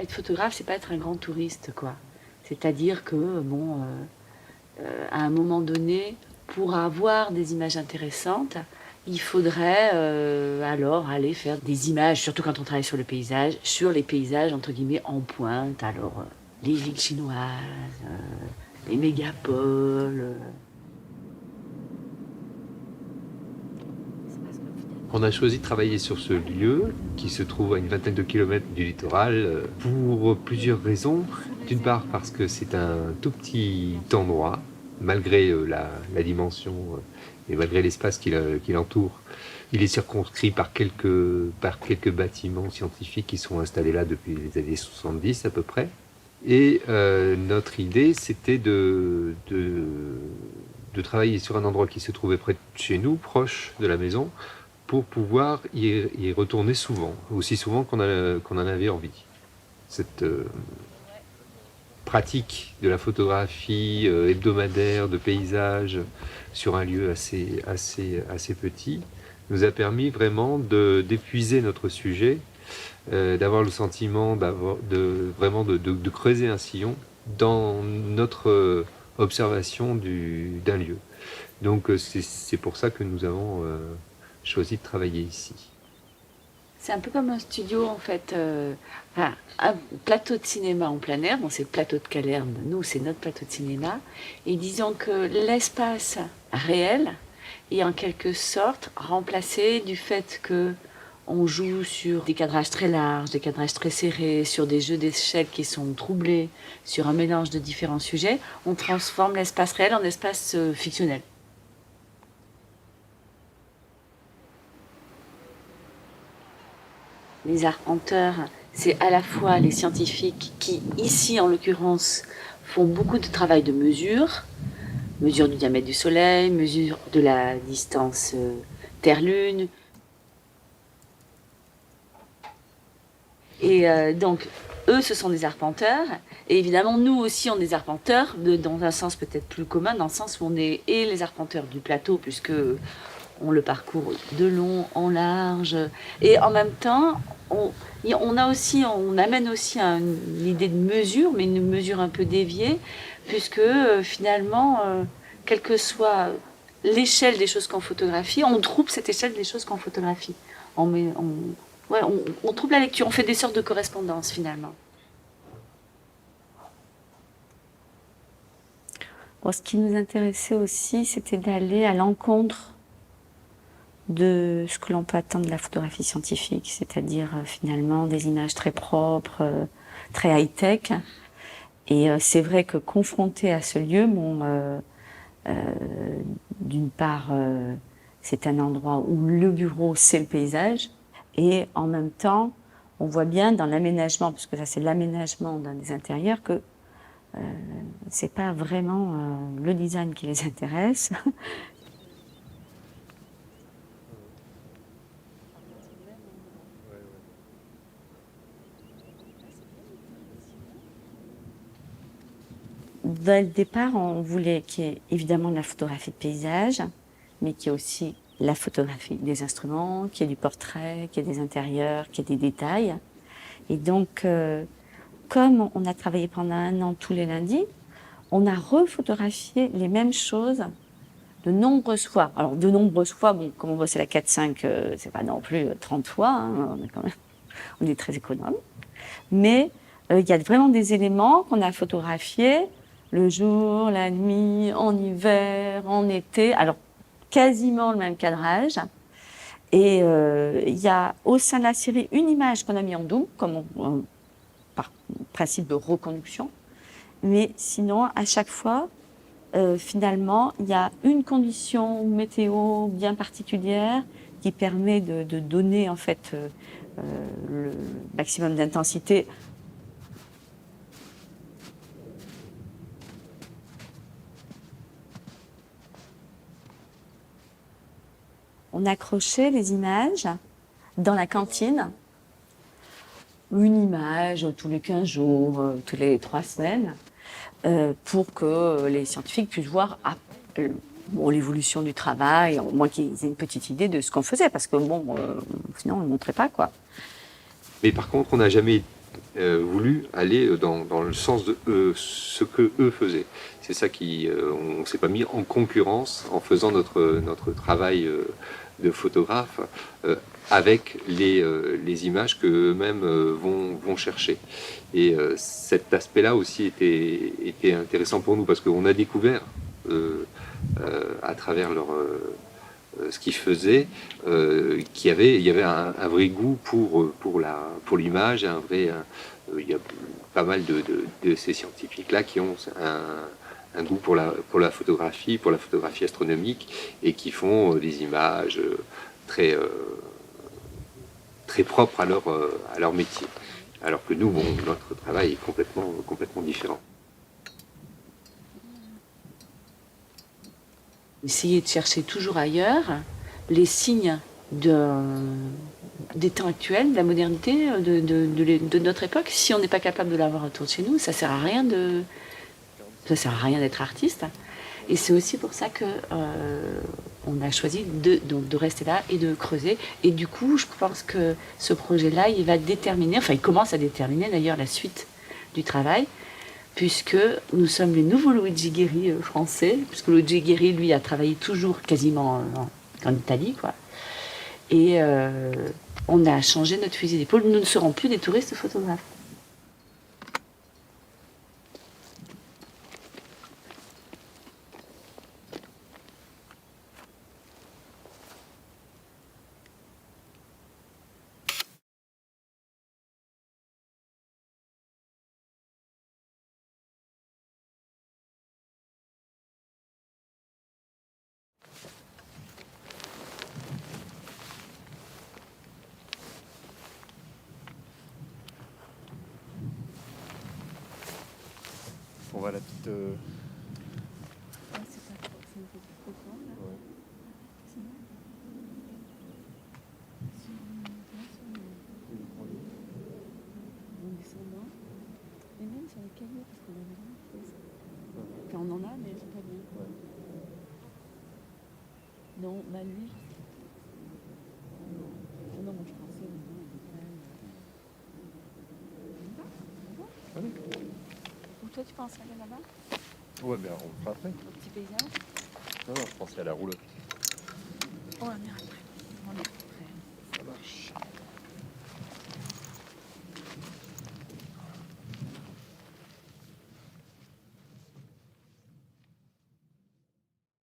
Être photographe, c'est pas être un grand touriste, quoi. C'est-à-dire que, bon, à un moment donné, pour avoir des images intéressantes, il faudrait alors aller faire des images, surtout quand on travaille sur le paysage, sur les paysages entre guillemets en pointe. Alors les villes chinoises, les mégapoles. On a choisi de travailler sur ce lieu qui se trouve à une vingtaine de kilomètres du littoral pour plusieurs raisons. D'une part parce que c'est un tout petit endroit, malgré la dimension et malgré l'espace qui l'entoure. Il est circonscrit par quelques bâtiments scientifiques qui sont installés là depuis les années 70 à peu près. Et notre idée, c'était de travailler sur un endroit qui se trouvait près de chez nous, proche de la maison, pour pouvoir y retourner souvent, aussi souvent qu'on en avait envie. Cette pratique de la photographie hebdomadaire de paysages sur un lieu assez petit nous a permis vraiment d'épuiser notre sujet, d'avoir le sentiment de creuser un sillon dans notre observation d'un lieu. Donc c'est pour ça que nous avons choisi de travailler ici. C'est un peu comme un studio en fait, enfin, un plateau de cinéma en plein air. Bon, c'est le plateau de Calerne, nous c'est notre plateau de cinéma. Et disons que l'espace réel est en quelque sorte remplacé du fait que on joue sur des cadrages très larges, des cadrages très serrés, sur des jeux d'échelle qui sont troublés, sur un mélange de différents sujets. On transforme l'espace réel en espace fictionnel. Les arpenteurs, c'est à la fois les scientifiques qui, ici en l'occurrence, font beaucoup de travail de mesure du diamètre du Soleil, mesure de la distance Terre-Lune. Et donc, eux, ce sont des arpenteurs. Et évidemment, nous aussi, on est des arpenteurs, dans un sens peut-être plus commun, dans le sens où on est et les arpenteurs du plateau, puisque on le parcourt de long en large. Et en même temps, on amène aussi une idée de mesure, mais une mesure un peu déviée, puisque finalement, quelle que soit l'échelle des choses qu'on photographie, on trouve cette échelle des choses qu'on photographie. On trouve la lecture, on fait des sortes de correspondances finalement. Bon, ce qui nous intéressait aussi, c'était d'aller à l'encontre de ce que l'on peut attendre de la photographie scientifique, c'est-à-dire finalement des images très propres, très high-tech. Et c'est vrai que confronté à ce lieu, d'une part, c'est un endroit où le bureau, c'est le paysage, et en même temps, on voit bien dans l'aménagement, parce que ça c'est l'aménagement dans les intérieurs, que c'est pas vraiment le design qui les intéresse. Dès le départ, on voulait qu'il y ait évidemment de la photographie de paysage, mais qu'il y ait aussi la photographie des instruments, qu'il y ait du portrait, qu'il y ait des intérieurs, qu'il y ait des détails. Et donc, comme on a travaillé pendant 1 an tous les lundis, on a refotographié les mêmes choses de nombreuses fois. Alors, de nombreuses fois, bon, comme on voit, c'est la 4-5, c'est pas non plus 30 fois, hein, on est très économe. Mais il y a vraiment des éléments qu'on a photographiés le jour, la nuit, en par, en été. Alors, quasiment le même cadrage. Et il y a au sein de la série une image qu'on a mis en double, par principe de reconduction. Mais sinon, à chaque fois, finalement, il y a une condition météo bien particulière qui permet de donner en fait le maximum d'intensité. On accrochait les images dans la cantine, une image tous les 15 jours, tous les 3 semaines, pour que les scientifiques puissent voir l'évolution du travail, au moins qu'ils aient une petite idée de ce qu'on faisait, parce que sinon on ne montrait pas, quoi. Mais par contre, on n'a jamais voulu aller dans le sens de ce que eux faisaient. C'est ça qui, on s'est pas mis en concurrence en faisant notre travail de photographe avec les images que eux-mêmes vont chercher. Et cet aspect-là aussi était intéressant pour nous parce qu'on a découvert à travers ce qu'ils faisaient, il y avait un vrai goût pour l'image, il y a pas mal de ces scientifiques-là qui ont un goût pour la photographie astronomique, et qui font des images très, très propres à leur métier. Alors que nous, bon, notre travail est complètement différent. Essayer de chercher toujours ailleurs les signes des temps actuels, de la modernité, de notre époque. Si on n'est pas capable de l'avoir autour de chez nous, ça sert à rien d'être artiste. Et c'est aussi pour ça que on a choisi de rester là et de creuser. Et du coup, je pense que ce projet-là, il va déterminer, enfin il commence à déterminer d'ailleurs la suite du travail, puisque nous sommes les nouveaux Luigi Guerri français, puisque Luigi Guerri, lui, a travaillé toujours quasiment en Italie, quoi. Et on a changé notre fusil d'épaule. Nous ne serons plus des touristes photographes. On voit la petite... Et même sur les cahiers, parce qu'on avait rien fait ça. Enfin, on en a, mais c'est pas bien. Ouais. Non, bah lui, non, moi je pensais au Donc toi, tu penses aller là-bas, Ouais, mais on le fera après. au petit paysage? Non, je pensais à la roulotte. Oh, merde.